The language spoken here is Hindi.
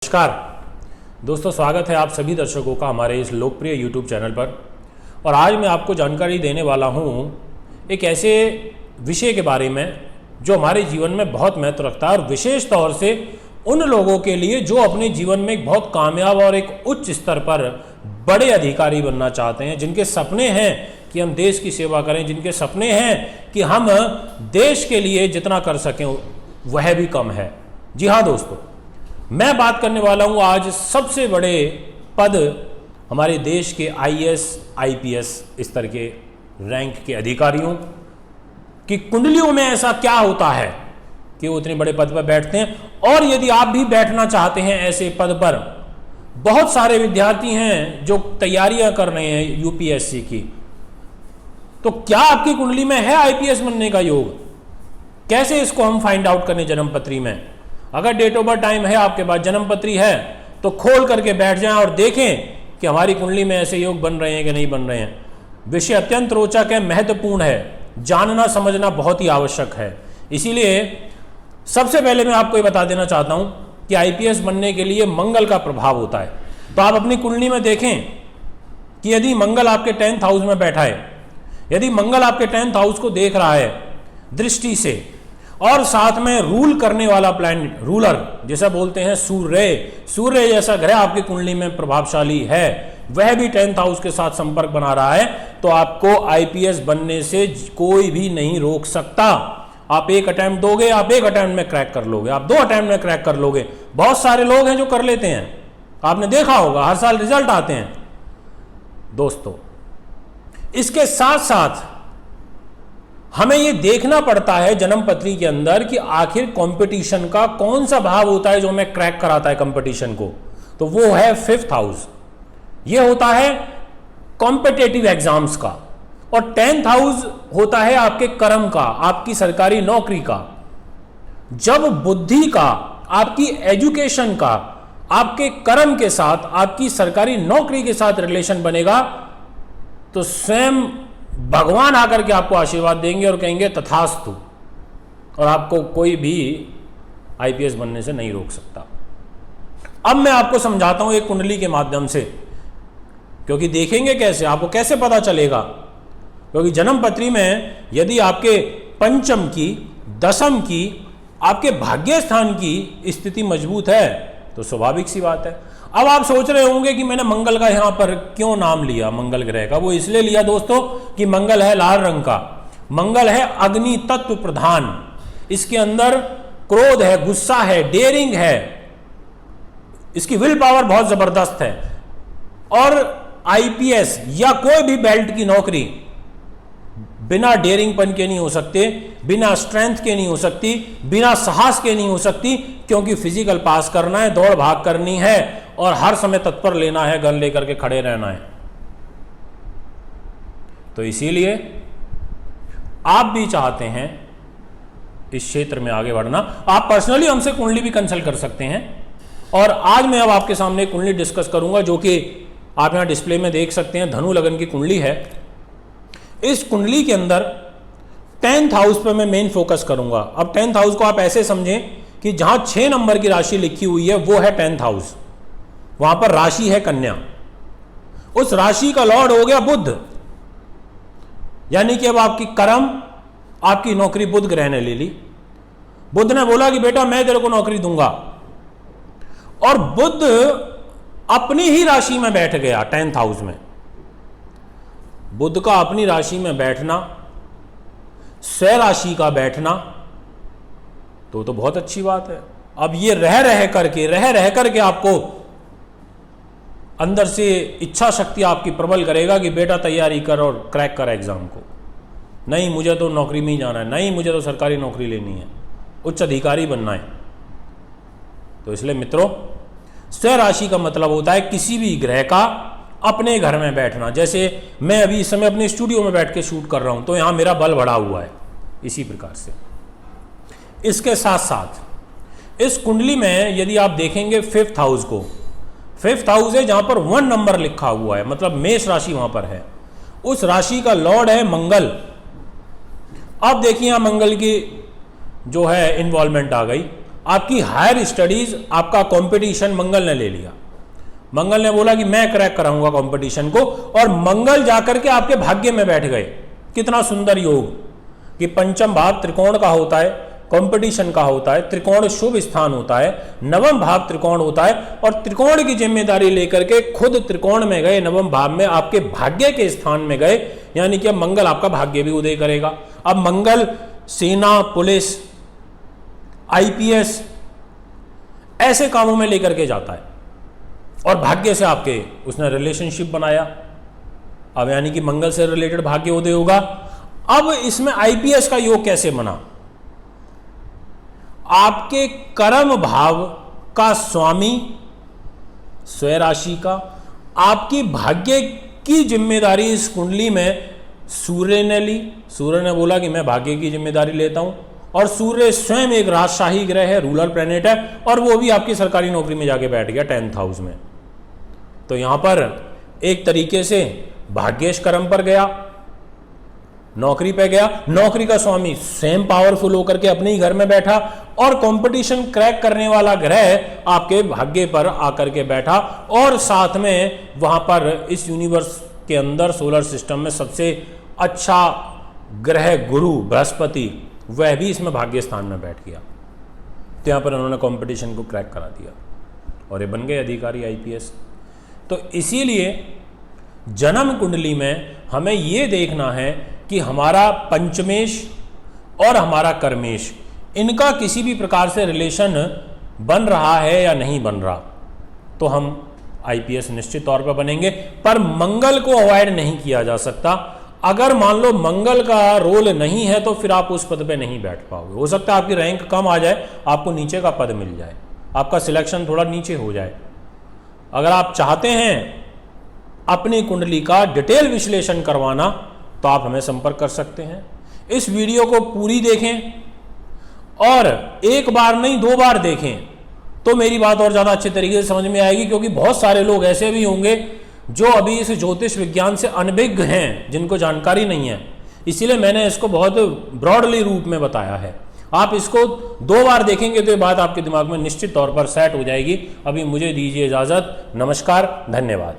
नमस्कार दोस्तों, स्वागत है आप सभी दर्शकों का हमारे इस लोकप्रिय यूट्यूब चैनल पर। और आज मैं आपको जानकारी देने वाला हूँ एक ऐसे विषय के बारे में जो हमारे जीवन में बहुत महत्व रखता है, और विशेष तौर से उन लोगों के लिए जो अपने जीवन में एक बहुत कामयाब और एक उच्च स्तर पर बड़े अधिकारी बनना चाहते हैं, जिनके सपने हैं कि हम देश की सेवा करें, जिनके सपने हैं कि हम देश के लिए जितना कर सकें वह भी कम है। जी हाँ दोस्तों, मैं बात करने वाला हूँ आज सबसे बड़े पद हमारे देश के आईएएस, आईपीएस स्तर के रैंक के अधिकारियों की कुंडलियों में ऐसा क्या होता है कि वो इतने बड़े पद पर बैठते हैं। और यदि आप भी बैठना चाहते हैं ऐसे पद पर, बहुत सारे विद्यार्थी हैं जो तैयारियां कर रहे हैं यूपीएससी की, तो क्या आपकी कुंडली में है आईपीएस बनने का योग? कैसे इसको हम फाइंड आउट करें जन्मपत्री में? अगर डेट ऑफ बर्थ टाइम है आपके पास, जन्मपत्री है, तो खोल करके बैठ जाएं और देखें कि हमारी कुंडली में ऐसे योग बन रहे हैं कि नहीं बन रहे हैं। विषय अत्यंत रोचक है, महत्वपूर्ण है, जानना समझना बहुत ही आवश्यक है। इसीलिए सबसे पहले मैं आपको ये बता देना चाहता हूं कि आईपीएस बनने के लिए मंगल का प्रभाव होता है। तो आप अपनी कुंडली में देखें कि यदि मंगल आपके 10th हाउस में बैठा है, यदि मंगल आपके 10th हाउस को देख रहा है दृष्टि से, और साथ में रूल करने वाला प्लैनेट, रूलर जैसा बोलते हैं, सूर्य जैसा ग्रह आपकी कुंडली में प्रभावशाली है, वह भी 10th हाउस के साथ संपर्क बना रहा है, तो आपको आईपीएस बनने से कोई भी नहीं रोक सकता। आप एक अटेम्प्ट दोगे, आप एक अटेम्प्ट में क्रैक कर लोगे, आप 2 अटेम्प्ट में क्रैक कर लोगे। बहुत सारे लोग हैं जो कर लेते हैं, आपने देखा होगा, हर साल रिजल्ट आते हैं दोस्तों। इसके साथ साथ हमें यह देखना पड़ता है जन्मपत्री के अंदर कि आखिर कंपटीशन का कौन सा भाव होता है जो हमें क्रैक कराता है कंपटीशन को, तो वो है 5th हाउस। यह होता है कॉम्पिटेटिव एग्जाम्स का। और 10th हाउस होता है आपके कर्म का, आपकी सरकारी नौकरी का। जब बुद्धि का, आपकी एजुकेशन का, आपके कर्म के साथ, आपकी सरकारी नौकरी के साथ रिलेशन बनेगा, तो स्वयं भगवान आकर के आपको आशीर्वाद देंगे और कहेंगे तथास्तु, और आपको कोई भी आईपीएस बनने से नहीं रोक सकता। अब मैं आपको समझाता हूं एक कुंडली के माध्यम से, क्योंकि देखेंगे कैसे, आपको कैसे पता चलेगा? क्योंकि जन्मपत्री में यदि आपके पंचम की, दशम की, आपके भाग्य स्थान की स्थिति मजबूत है तो स्वाभाविक सी बात है। अब आप सोच रहे होंगे कि मैंने मंगल का यहां पर क्यों नाम लिया, मंगल ग्रह का? वो इसलिए लिया दोस्तों कि मंगल है लाल रंग का, मंगल है अग्नि तत्व प्रधान, इसके अंदर क्रोध है, गुस्सा है, डेयरिंग है, इसकी विल पावर बहुत जबरदस्त है। और आईपीएस या कोई भी बेल्ट की नौकरी बिना डेयरिंगपन के नहीं हो सकते, बिना स्ट्रेंथ के नहीं हो सकती, बिना साहस के नहीं हो सकती, क्योंकि फिजिकल पास करना है, दौड़ भाग करनी है और हर समय तत्पर लेना है, गन लेकर के खड़े रहना है। तो इसीलिए आप भी चाहते हैं इस क्षेत्र में आगे बढ़ना, आप पर्सनली हमसे कुंडली भी कंसल्ट कर सकते हैं। और आज मैं अब आपके सामने कुंडली डिस्कस करूंगा, जो कि आप यहां डिस्प्ले में देख सकते हैं, धनु लगन की कुंडली है। इस कुंडली के अंदर 10th हाउस पर मैं मेन फोकस करूंगा। अब 10th हाउस को आप ऐसे समझें कि जहां 6 नंबर की राशि लिखी हुई है वो है 10th हाउस, वहां पर राशि है कन्या। उस राशि का लॉर्ड हो गया बुध, यानी कि अब आपकी कर्म, आपकी नौकरी बुध ग्रह ने ले ली। बुध ने बोला कि बेटा मैं तेरे को नौकरी दूंगा, और बुध अपनी ही राशि में बैठ गया 10th हाउस में। बुध का अपनी राशि में बैठना, स्व राशि का बैठना, तो बहुत अच्छी बात है। अब ये रह करके आपको अंदर से इच्छा शक्ति आपकी प्रबल करेगा कि बेटा तैयारी कर और क्रैक कर एग्जाम को। नहीं मुझे तो नौकरी में ही जाना है, नहीं मुझे तो सरकारी नौकरी लेनी है, उच्च अधिकारी बनना है। तो इसलिए मित्रों, स्व राशि का मतलब होता है किसी भी ग्रह का अपने घर में बैठना। जैसे मैं अभी इस समय अपने स्टूडियो में बैठ के शूट कर रहा हूं, तो यहां मेरा बल बढ़ा हुआ है। इसी प्रकार से इसके साथ साथ इस कुंडली में यदि आप देखेंगे 5th हाउस को, 5th हाउस है जहां पर 1 नंबर लिखा हुआ है, मतलब मेष राशि वहां पर है। उस राशि का लॉर्ड है मंगल। अब देखिए यहां मंगल की जो है इन्वॉल्वमेंट आ गई। आपकी हायर स्टडीज, आपका कंपटीशन मंगल ने ले लिया। मंगल ने बोला कि मैं क्रैक कराऊंगा कंपटीशन को, और मंगल जाकर के आपके भाग्य में बैठ गए। कितना सुंदर योग कि पंचम भाव त्रिकोण का होता है, कंपटीशन का होता है, त्रिकोण शुभ स्थान होता है, नवम भाव त्रिकोण होता है, और त्रिकोण की जिम्मेदारी लेकर के खुद त्रिकोण में गए, नवम भाव में आपके भाग्य के स्थान में गए, यानी कि अब मंगल आपका भाग्य भी उदय करेगा। अब मंगल सेना, पुलिस, आईपीएस ऐसे कामों में लेकर के जाता है, और भाग्य से आपके उसने रिलेशनशिप बनाया। अब यानी कि मंगल से रिलेटेड भाग्य उदय होगा। अब इसमें आईपीएस का योग कैसे बना? आपके कर्म भाव का स्वामी स्वयं राशि का, आपकी भाग्य की जिम्मेदारी इस कुंडली में सूर्य ने ली। सूर्य ने बोला कि मैं भाग्य की जिम्मेदारी लेता हूं, और सूर्य स्वयं एक राजशाही ग्रह है, रूलर प्लैनेट है, और वो भी आपकी सरकारी नौकरी में जाके बैठ गया 10th हाउस में। तो यहां पर एक तरीके से भाग्येश कर्म पर गया, नौकरी पे गया, नौकरी का स्वामी स्वयं पावरफुल होकर के अपने ही घर में बैठा, और कंपटीशन क्रैक करने वाला ग्रह आपके भाग्य पर आकर के बैठा, और साथ में वहां पर इस यूनिवर्स के अंदर सोलर सिस्टम में सबसे अच्छा ग्रह गुरु बृहस्पति, वह भी इसमें भाग्य स्थान में बैठ गया। तो यहां पर उन्होंने कंपटीशन को क्रैक करा दिया और ये बन गए अधिकारी आईपीएस। तो इसीलिए जन्म कुंडली में हमें यह देखना है कि हमारा पंचमेश और हमारा कर्मेश, इनका किसी भी प्रकार से रिलेशन बन रहा है या नहीं बन रहा, तो हम आईपीएस निश्चित तौर पर बनेंगे। पर मंगल को अवॉइड नहीं किया जा सकता। अगर मान लो मंगल का रोल नहीं है तो फिर आप उस पद पे नहीं बैठ पाओगे। हो सकता है आपकी रैंक कम आ जाए, आपको नीचे का पद मिल जाए, आपका सिलेक्शन थोड़ा नीचे हो जाए। अगर आप चाहते हैं अपनी कुंडली का डिटेल विश्लेषण करवाना तो आप हमें संपर्क कर सकते हैं। इस वीडियो को पूरी देखें, और एक बार नहीं 2 बार देखें तो मेरी बात और ज़्यादा अच्छे तरीके से समझ में आएगी, क्योंकि बहुत सारे लोग ऐसे भी होंगे जो अभी इस ज्योतिष विज्ञान से अनभिज्ञ हैं, जिनको जानकारी नहीं है। इसीलिए मैंने इसको बहुत ब्रॉडली रूप में बताया है। आप इसको 2 बार देखेंगे तो ये बात आपके दिमाग में निश्चित तौर पर सेट हो जाएगी। अभी मुझे दीजिए इजाज़त। नमस्कार, धन्यवाद।